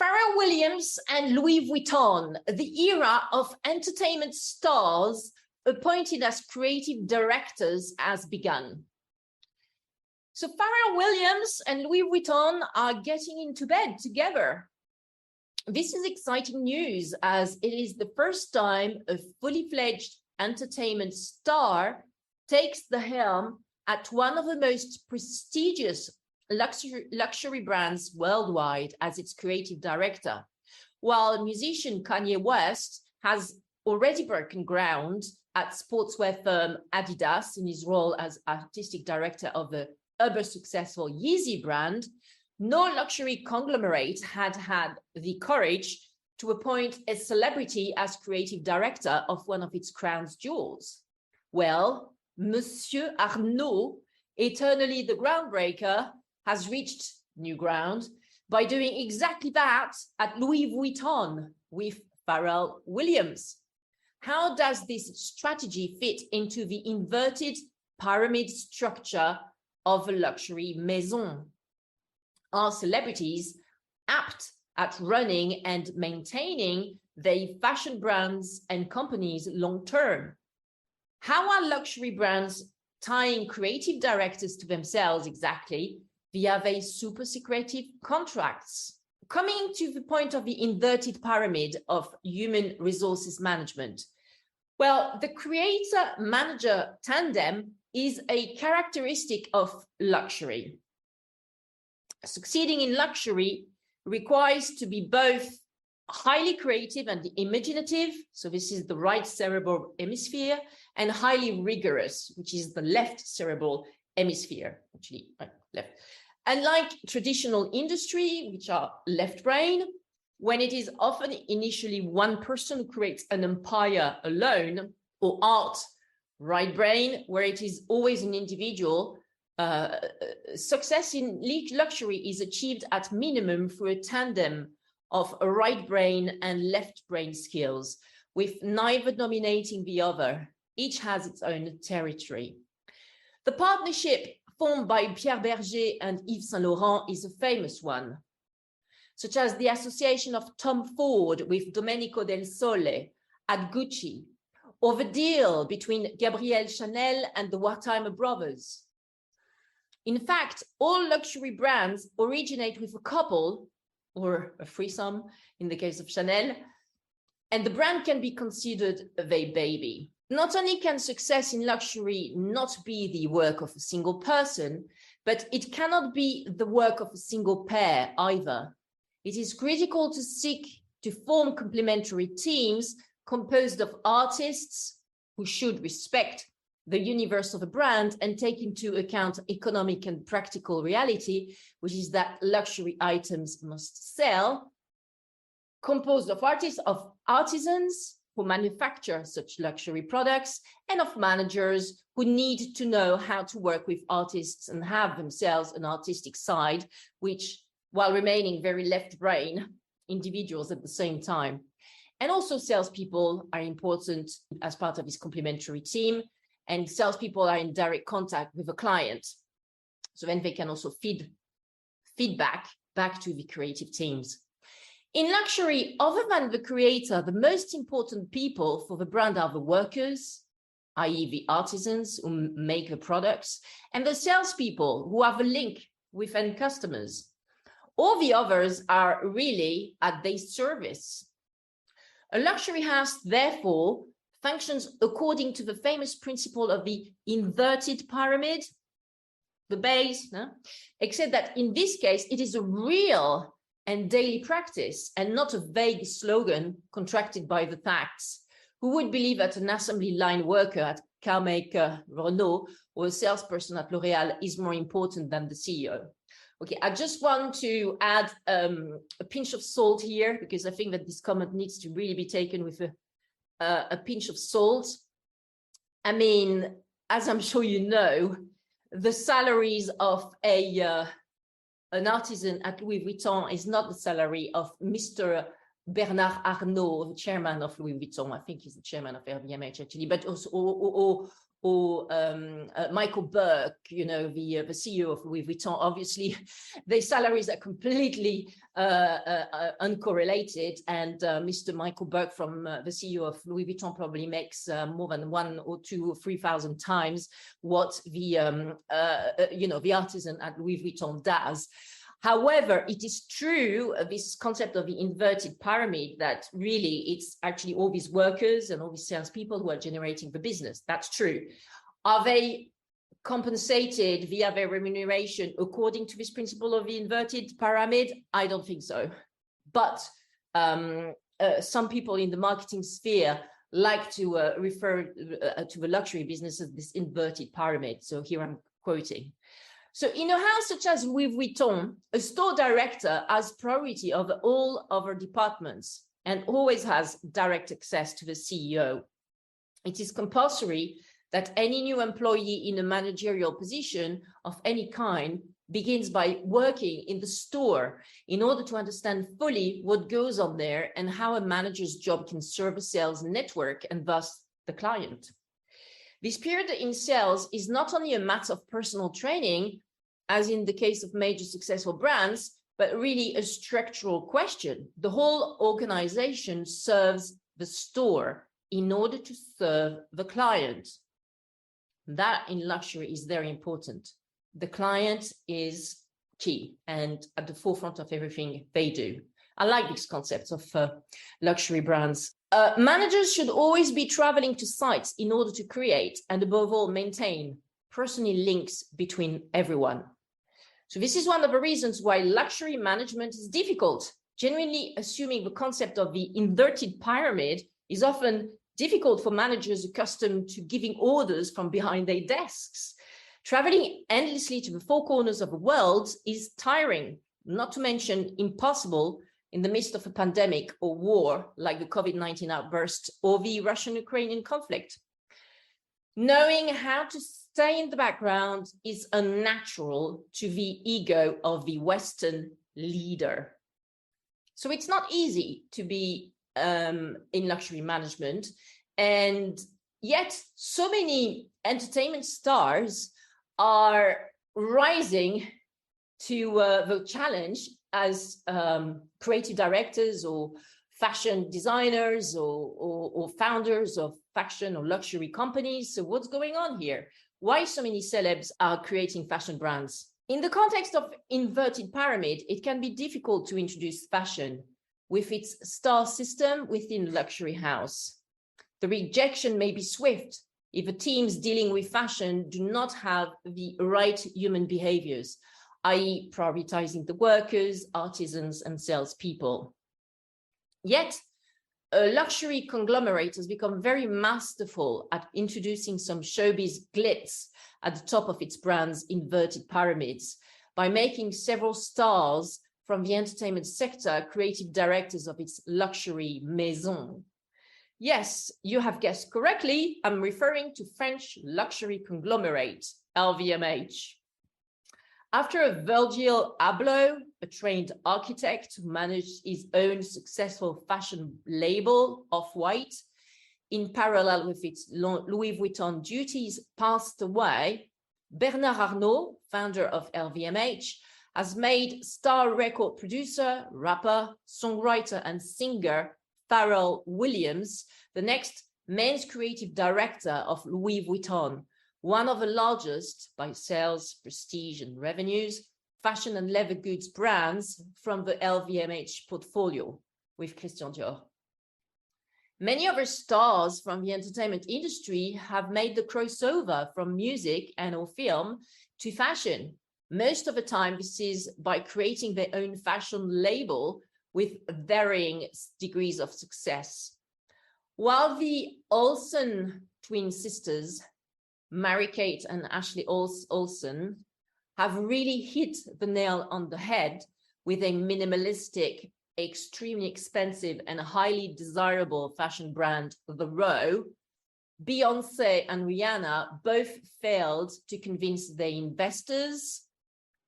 Pharrell Williams and Louis Vuitton, the era of entertainment stars appointed as creative directors has begun. So Pharrell Williams and Louis Vuitton are getting into bed together. This is exciting news as it is the first time a fully fledged entertainment star takes the helm at one of the most prestigious luxury brands worldwide as its creative director, while musician Kanye West has already broken ground at sportswear firm Adidas in his role as artistic director of the uber-successful Yeezy brand. No luxury conglomerate had the courage to appoint a celebrity as creative director of one of its crown jewels. Well, Monsieur Arnault, eternally the groundbreaker, has reached new ground by doing exactly that at Louis Vuitton with Pharrell Williams. How does this strategy fit into the inverted pyramid structure of a luxury maison? Are celebrities apt at running and maintaining their fashion brands and companies long term? How are luxury brands tying creative directors to themselves exactly via their super secretive contracts? Coming to the point of the inverted pyramid of human resources management. Well, the creator-manager tandem is a characteristic of luxury. Succeeding in luxury requires to be both highly creative and imaginative, so this is the right cerebral hemisphere, and highly rigorous, which is the left cerebral hemisphere, actually left. Unlike traditional industry, which are left brain, when it is often initially one person who creates an empire alone, or art, right brain, where it is always an individual, success in luxury is achieved at minimum through a tandem of a right brain and left brain skills, with neither dominating the other. Each has its own territory. The partnership formed by Pierre Berger and Yves Saint Laurent is a famous one, such as the association of Tom Ford with Domenico Del Sole at Gucci, or the deal between Gabrielle Chanel and the Wertheimer brothers. In fact, all luxury brands originate with a couple or a threesome in the case of Chanel, and the brand can be considered their baby. Not only can success in luxury not be the work of a single person, but it cannot be the work of a single pair either. It is critical to seek to form complementary teams composed of artists who should respect the universe of a brand and take into account economic and practical reality, which is that luxury items must sell, composed of artisans who manufacture such luxury products, and of managers who need to know how to work with artists and have themselves an artistic side, which, while remaining very left brain individuals at the same time. And also salespeople are important as part of this complementary team, and salespeople are in direct contact with a client. So then they can also feed feedback back to the creative teams. In luxury, other than the creator, the most important people for the brand are the workers, i.e. the artisans who make the products, and the salespeople who have a link with end customers. All the others are really at their service. A luxury house, therefore, functions according to the famous principle of the inverted pyramid, the base, no? Except that in this case, it is a real and daily practice and not a vague slogan contracted by the facts. Who would believe that an assembly line worker at car maker Renault or a salesperson at L'Oréal is more important than the CEO? Okay, I just want to add a pinch of salt here, because I think that this comment needs to really be taken with a pinch of salt. I mean, as I'm sure you know, the salaries of an artisan at Louis Vuitton is not the salary of Mr. Bernard Arnault, the chairman of Louis Vuitton. I think he's the chairman of LVMH actually, but also or Michael Burke, the CEO of Louis Vuitton. Obviously, their salaries are completely uncorrelated, and Mr. Michael Burke, from the CEO of Louis Vuitton, probably makes more than 1 or 2 or 3,000 times what the artisan at Louis Vuitton does. However, it is true, this concept of the inverted pyramid, that really it's actually all these workers and all these salespeople who are generating the business. That's true. Are they compensated via their remuneration according to this principle of the inverted pyramid? I don't think so. But some people in the marketing sphere like to refer to the luxury business as this inverted pyramid. So here I'm quoting. So in a house such as Louis Vuitton, a store director has priority over all other departments and always has direct access to the CEO. It is compulsory that any new employee in a managerial position of any kind begins by working in the store in order to understand fully what goes on there and how a manager's job can serve a sales network and thus the client. This period in sales is not only a matter of personal training, as in the case of major successful brands, but really a structural question. The whole organization serves the store in order to serve the client. That in luxury is very important. The client is key and at the forefront of everything they do. I like these concepts of luxury brands. Managers should always be traveling to sites in order to create and above all maintain personal links between everyone. So this is one of the reasons why luxury management is difficult. Genuinely assuming the concept of the inverted pyramid is often difficult for managers accustomed to giving orders from behind their desks. Traveling endlessly to the four corners of the world is tiring, not to mention impossible in the midst of a pandemic or war like the COVID-19 outburst or the Russian-Ukrainian conflict. Knowing how to stay in the background is unnatural to the ego of the Western leader. So it's not easy to be in luxury management, and yet so many entertainment stars are rising to the challenge as creative directors or fashion designers or founders of fashion or luxury companies. So what's going on here? Why so many celebs are creating fashion brands? In the context of inverted pyramid, it can be difficult to introduce fashion with its star system within luxury house. The rejection may be swift if the teams dealing with fashion do not have the right human behaviors, i.e. prioritizing the workers, artisans, and salespeople. Yet, a luxury conglomerate has become very masterful at introducing some showbiz glitz at the top of its brand's inverted pyramids by making several stars from the entertainment sector creative directors of its luxury maison. Yes, you have guessed correctly. I'm referring to French luxury conglomerate, LVMH. After Virgil Abloh, a trained architect who managed his own successful fashion label, Off-White, in parallel with its Louis Vuitton duties, passed away, Bernard Arnault, founder of LVMH, has made star record producer, rapper, songwriter, and singer Pharrell Williams the next men's creative director of Louis Vuitton, one of the largest by sales, prestige, and revenues, fashion and leather goods brands from the LVMH portfolio with Christian Dior. Many other stars from the entertainment industry have made the crossover from music and or film to fashion. Most of the time, this is by creating their own fashion label with varying degrees of success. While the Olsen twin sisters, Mary-Kate and Ashley Olsen, have really hit the nail on the head with a minimalistic, extremely expensive and highly desirable fashion brand, The Row, Beyoncé and Rihanna both failed to convince their investors,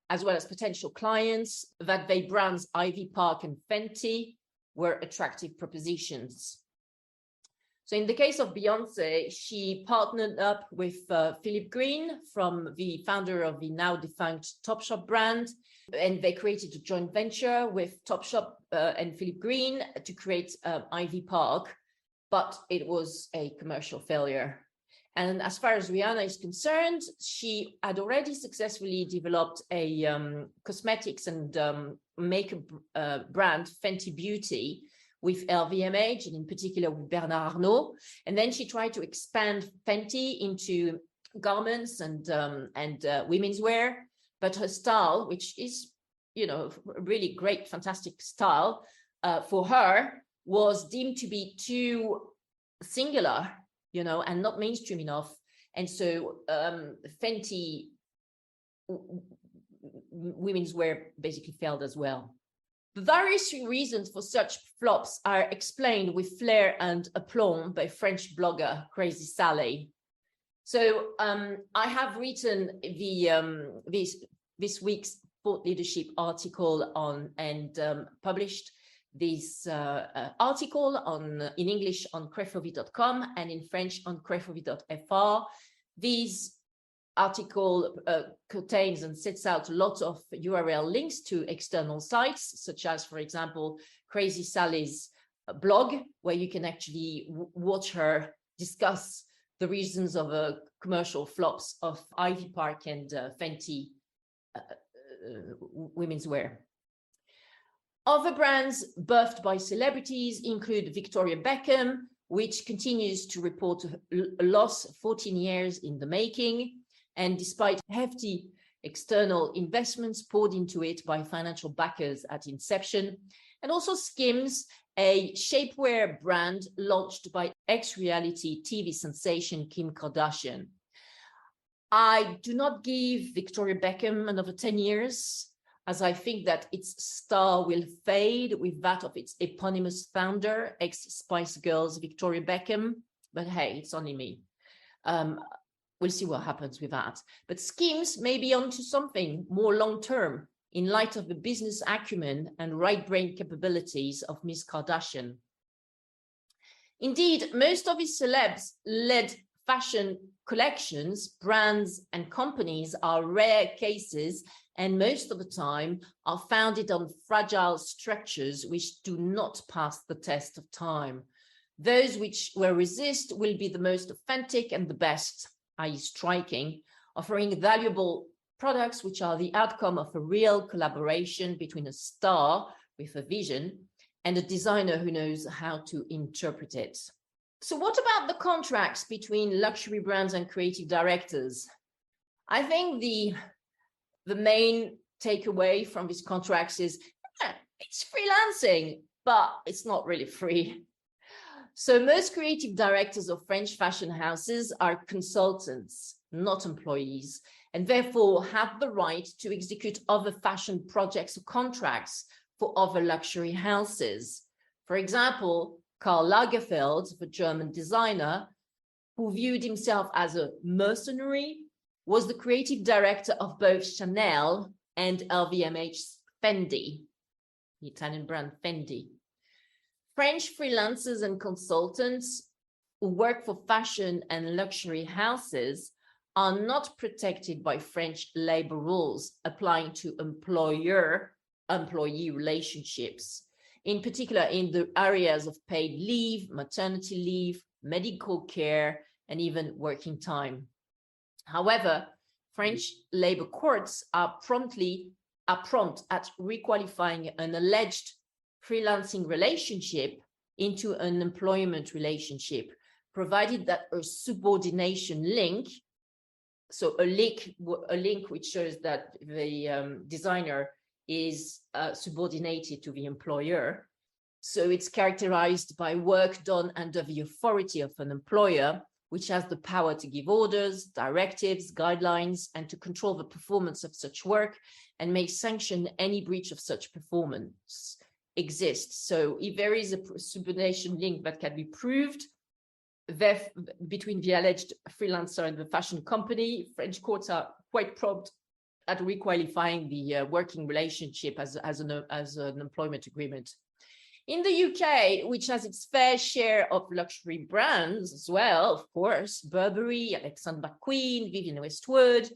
as well as potential clients, that their brands Ivy Park and Fenty were attractive propositions. So in the case of Beyonce, she partnered up with Philip Green, from the founder of the now defunct Topshop brand, and they created a joint venture with Topshop and Philip Green to create Ivy Park, but it was a commercial failure. And as far as Rihanna is concerned, she had already successfully developed a cosmetics and makeup brand, Fenty Beauty, with LVMH, and in particular with Bernard Arnault. And then she tried to expand Fenty into garments and women's wear. But her style, which is, you know, a really great, fantastic style for her, was deemed to be too singular, you know, and not mainstream enough. And so Fenty women's wear basically failed as well. The various reasons for such flops are explained with flair and aplomb by French blogger Crazy Sally. So I have written the this week's thought leadership article on, and published this article in English on Crefovi.com and in French on Crefovi.fr. This article contains and sets out a lot of URL links to external sites, such as, for example, Crazy Sally's blog, where you can actually watch her discuss the reasons of commercial flops of Ivy Park and Fenty women's wear. Other brands birthed by celebrities include Victoria Beckham, which continues to report a loss 14 years in the making. And despite hefty external investments poured into it by financial backers at inception, and also Skims, a shapewear brand launched by ex-reality TV sensation Kim Kardashian. I do not give Victoria Beckham another 10 years, as I think that its star will fade with that of its eponymous founder, ex-Spice Girls Victoria Beckham. But hey, it's only me. We'll see what happens with that. But Skims may be onto something more long-term in light of the business acumen and right-brain capabilities of Miss Kardashian. Indeed, most of his celebs-led fashion collections, brands, and companies are rare cases, and most of the time are founded on fragile structures which do not pass the test of time. Those which will resist will be the most authentic and the best, i.e. striking, offering valuable products which are the outcome of a real collaboration between a star with a vision and a designer who knows how to interpret it. So what about the contracts between luxury brands and creative directors? I think the main takeaway from these contracts is it's freelancing, but it's not really free. So most creative directors of French fashion houses are consultants, not employees, and therefore have the right to execute other fashion projects or contracts for other luxury houses. For example, Karl Lagerfeld, the German designer, who viewed himself as a mercenary, was the creative director of both Chanel and LVMH's Fendi, the Italian brand Fendi. French freelancers and consultants who work for fashion and luxury houses are not protected by French labor rules applying to employer-employee relationships, in particular in the areas of paid leave, maternity leave, medical care, and even working time. However, French labor courts are prompt at requalifying an alleged freelancing relationship into an employment relationship, provided that a subordination link, so a link which shows that the designer is subordinated to the employer. So it's characterized by work done under the authority of an employer, which has the power to give orders, directives, guidelines, and to control the performance of such work, and may sanction any breach of such performance exists. So if there is a subordination link that can be proved between the alleged freelancer and the fashion company, French courts are quite prompt at requalifying the working relationship as an employment agreement. In the UK, which has its fair share of luxury brands as well, of course, Burberry, Alexander McQueen, Vivienne Westwood,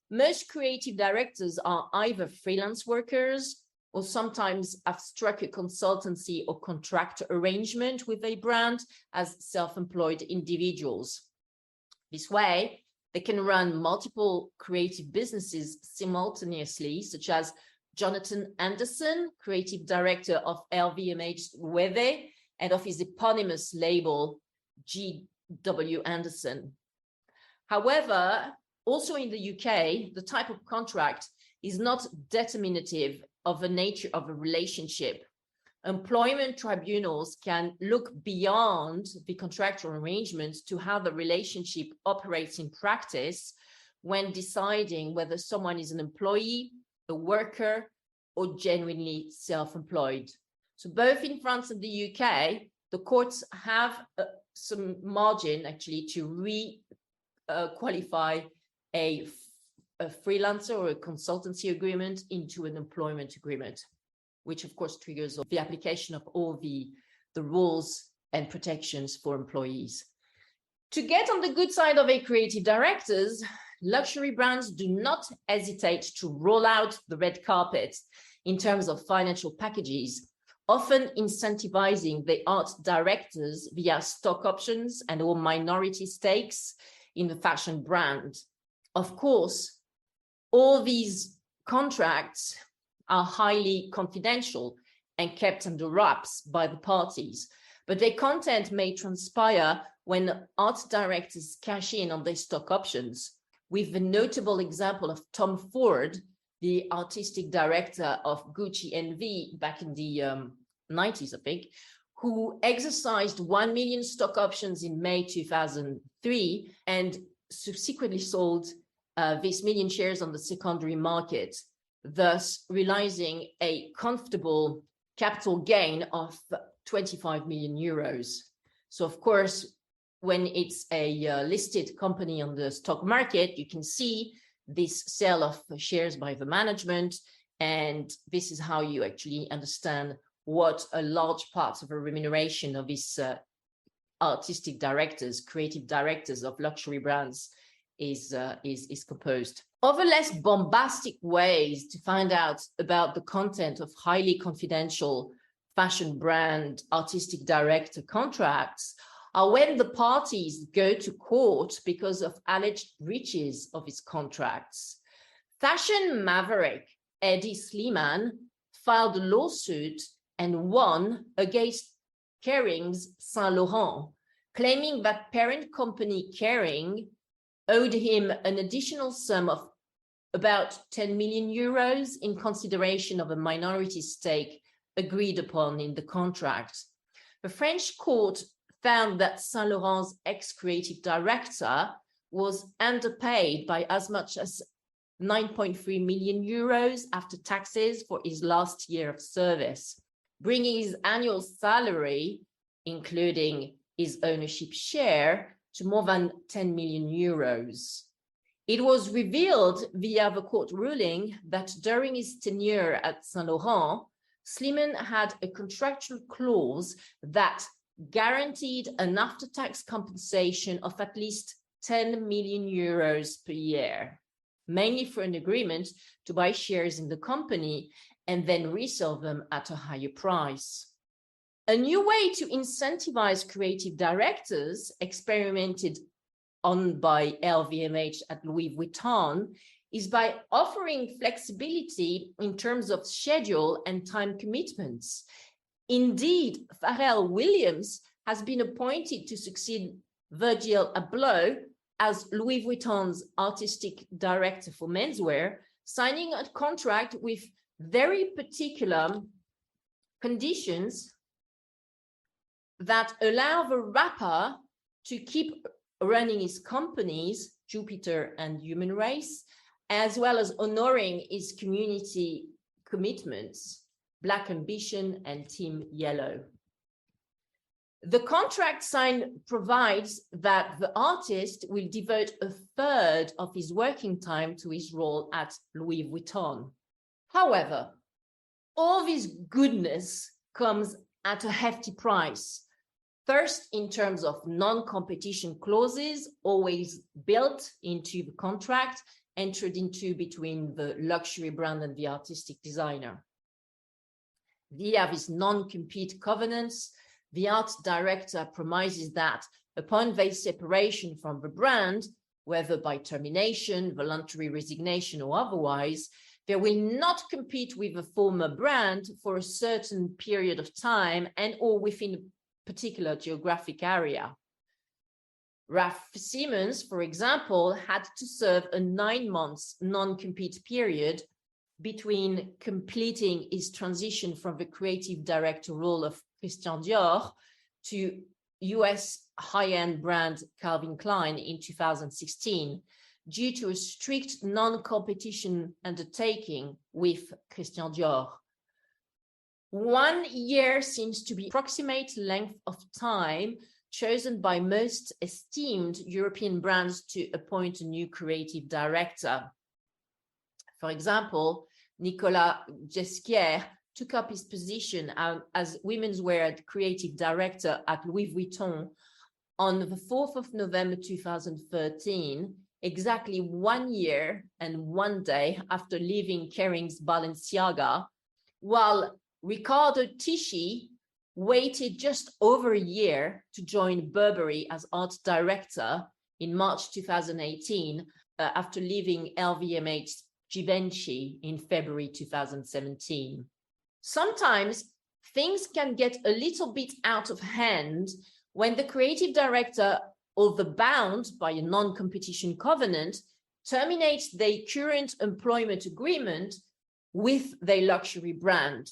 most creative directors are either freelance workers or sometimes have struck a consultancy or contract arrangement with a brand as self-employed individuals. This way, they can run multiple creative businesses simultaneously, such as Jonathan Anderson, creative director of LVMH Loewe and of his eponymous label, G.W. Anderson. However, also in the UK, the type of contract is not determinative of the nature of a relationship. Employment tribunals can look beyond the contractual arrangements to how the relationship operates in practice when deciding whether someone is an employee, a worker, or genuinely self-employed. So both in France and the UK, the courts have some margin actually to qualify a freelancer or a consultancy agreement into an employment agreement, which of course triggers the application of all the rules and protections for employees. To get on the good side of a creative directors, luxury brands do not hesitate to roll out the red carpet in terms of financial packages, often incentivizing the art directors via stock options and or minority stakes in the fashion brand. Of course, all these contracts are highly confidential and kept under wraps by the parties, but their content may transpire when art directors cash in on their stock options, with the notable example of Tom Ford, the artistic director of Gucci NV back in the 90s, I think, who exercised 1 million stock options in May 2003 and subsequently sold this million shares on the secondary market, thus realizing a comfortable capital gain of 25 million euros. So of course, when it's a listed company on the stock market, you can see this sale of shares by the management. And this is how you actually understand what a large part of the remuneration of these artistic directors, creative directors of luxury brands is composed. Other less bombastic ways to find out about the content of highly confidential fashion brand artistic director contracts are when the parties go to court because of alleged breaches of its contracts. Fashion maverick Eddie Sleeman filed a lawsuit and won against Kering's Saint Laurent, claiming that parent company Kering owed him an additional sum of about 10 million euros in consideration of a minority stake agreed upon in the contract. The French court found that Saint Laurent's ex-creative director was underpaid by as much as 9.3 million euros after taxes for his last year of service, bringing his annual salary, including his ownership share, to more than 10 million euros. It was revealed via the court ruling that during his tenure at Saint Laurent, Sleeman had a contractual clause that guaranteed an after-tax compensation of at least 10 million euros per year, mainly for an agreement to buy shares in the company and then resell them at a higher price. A new way to incentivize creative directors, experimented on by LVMH at Louis Vuitton, is by offering flexibility in terms of schedule and time commitments. Indeed, Pharrell Williams has been appointed to succeed Virgil Abloh as Louis Vuitton's artistic director for menswear, signing a contract with very particular conditions that allow the rapper to keep running his companies, Jupiter and Human Race, as well as honoring his community commitments, Black Ambition and Team Yellow. The contract signed provides that the artist will devote a third of his working time to his role at Louis Vuitton. However, all this goodness comes at a hefty price. First, in terms of non-competition clauses, always built into the contract, entered into between the luxury brand and the artistic designer. Via these non-compete covenants, the art director promises that upon their separation from the brand, whether by termination, voluntary resignation, or otherwise, they will not compete with the former brand for a certain period of time and or within a particular geographic area. Raf Simons, for example, had to serve a 9 months non-compete period between completing his transition from the creative director role of Christian Dior to US high-end brand Calvin Klein in 2016, due to a strict non-competition undertaking with Christian Dior. 1 year seems to be the approximate length of time chosen by most esteemed European brands to appoint a new creative director. For example, Nicolas Ghesquière took up his position as women's wear creative director at Louis Vuitton on the 4th of November 2013, exactly 1 year and 1 day after leaving Kering's Balenciaga, while Riccardo Tisci waited just over a year to join Burberry as art director in March 2018 after leaving LVMH Givenchy in February 2017. Sometimes things can get a little bit out of hand when the creative director, although bound by a non-competition covenant, terminates their current employment agreement with their luxury brand.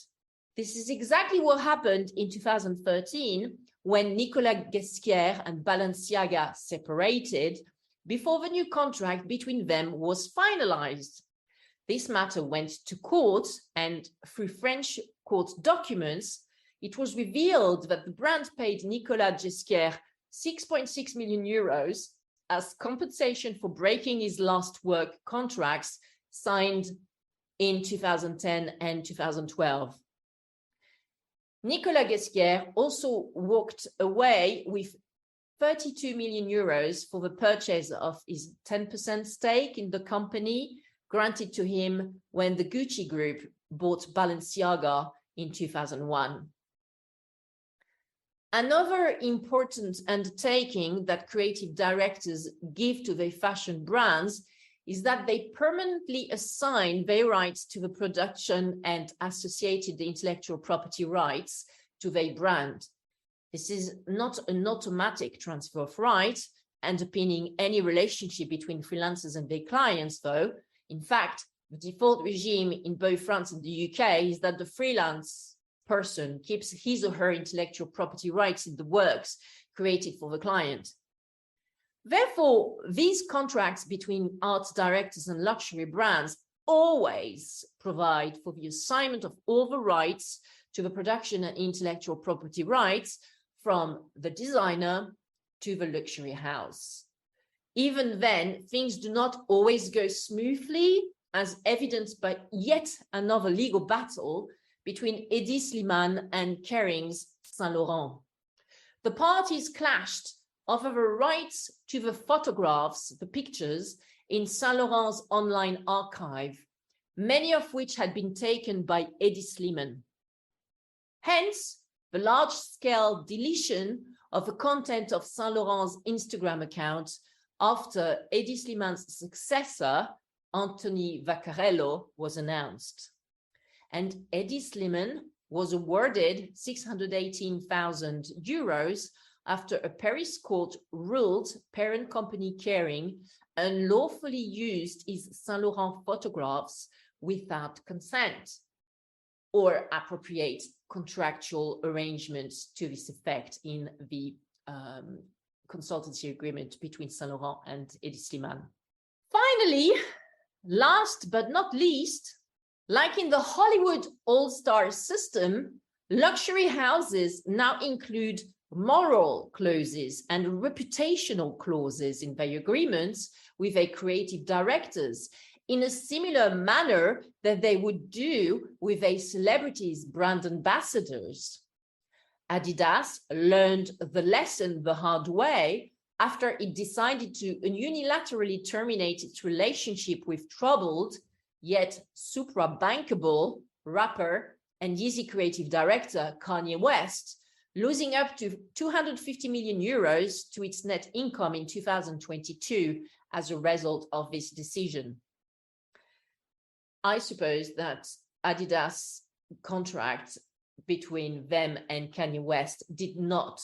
This is exactly what happened in 2013 when Nicolas Ghesquière and Balenciaga separated before the new contract between them was finalized. This matter went to court, and through French court documents, it was revealed that the brand paid Nicolas Ghesquière 6.6 million euros as compensation for breaking his last work contracts signed in 2010 and 2012. Nicolas Ghesquière also walked away with 32 million euros for the purchase of his 10% stake in the company granted to him when the Gucci Group bought Balenciaga in 2001. Another important undertaking that creative directors give to their fashion brands is that they permanently assign their rights to the production and associated intellectual property rights to their brand. This is not an automatic transfer of rights underpinning any relationship between freelancers and their clients, though. In fact, the default regime in both France and the UK is that the freelance person keeps his or her intellectual property rights in the works created for the client. Therefore, these contracts between art directors and luxury brands always provide for the assignment of all the rights to the production and intellectual property rights from the designer to the luxury house. Even then, things do not always go smoothly, as evidenced by yet another legal battle between Hedi Slimane and Kering's Saint Laurent. The parties clashed over the rights to the photographs, the pictures, in Saint Laurent's online archive, many of which had been taken by Hedi Slimane. Hence, the large-scale deletion of the content of Saint Laurent's Instagram account after Hedi Slimane's successor, Anthony Vaccarello, was announced. And Hedi Slimane was awarded 618,000 euros after a Paris court ruled parent company Kering unlawfully used his Saint Laurent photographs without consent, or appropriate contractual arrangements to this effect in the consultancy agreement between Saint Laurent and Hedi Slimane. Finally, last but not least, like in the Hollywood all-star system, luxury houses now include moral clauses and reputational clauses in their agreements with their creative directors in a similar manner that they would do with their celebrities' brand ambassadors. Adidas learned the lesson the hard way after it decided to unilaterally terminate its relationship with troubled yet supra-bankable rapper and Yeezy creative director Kanye West, losing up to 250 million euros to its net income in 2022 as a result of this decision. I suppose that Adidas contract between them and Kanye West did not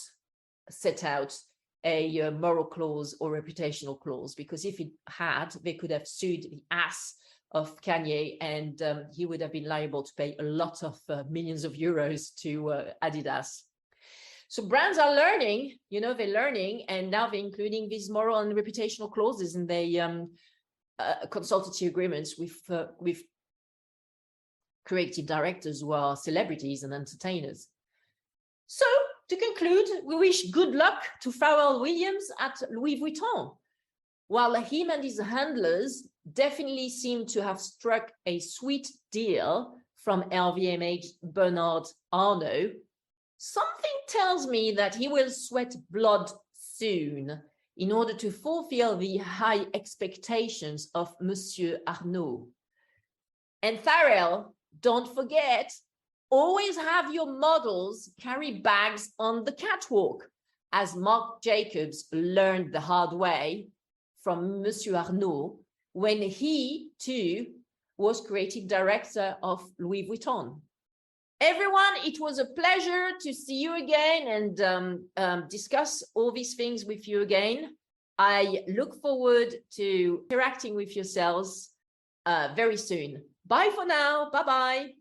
set out a moral clause or reputational clause, because if it had, they could have sued the ass of Kanye, and he would have been liable to pay a lot of millions of euros to Adidas. So brands are learning, they're learning, and now they're including these moral and reputational clauses in their consultancy agreements with creative directors who are celebrities and entertainers. So to conclude, we wish good luck to Pharrell Williams at Louis Vuitton. While him and his handlers definitely seem to have struck a sweet deal from LVMH Bernard Arnault, something tells me that he will sweat blood soon in order to fulfill the high expectations of Monsieur Arnault. And Pharrell, don't forget, always have your models carry bags on the catwalk, as Marc Jacobs learned the hard way from Monsieur Arnault when he, too, was creative director of Louis Vuitton. Everyone, it was a pleasure to see you again and discuss all these things with you again. I look forward to interacting with yourselves very soon. Bye for now. Bye-bye.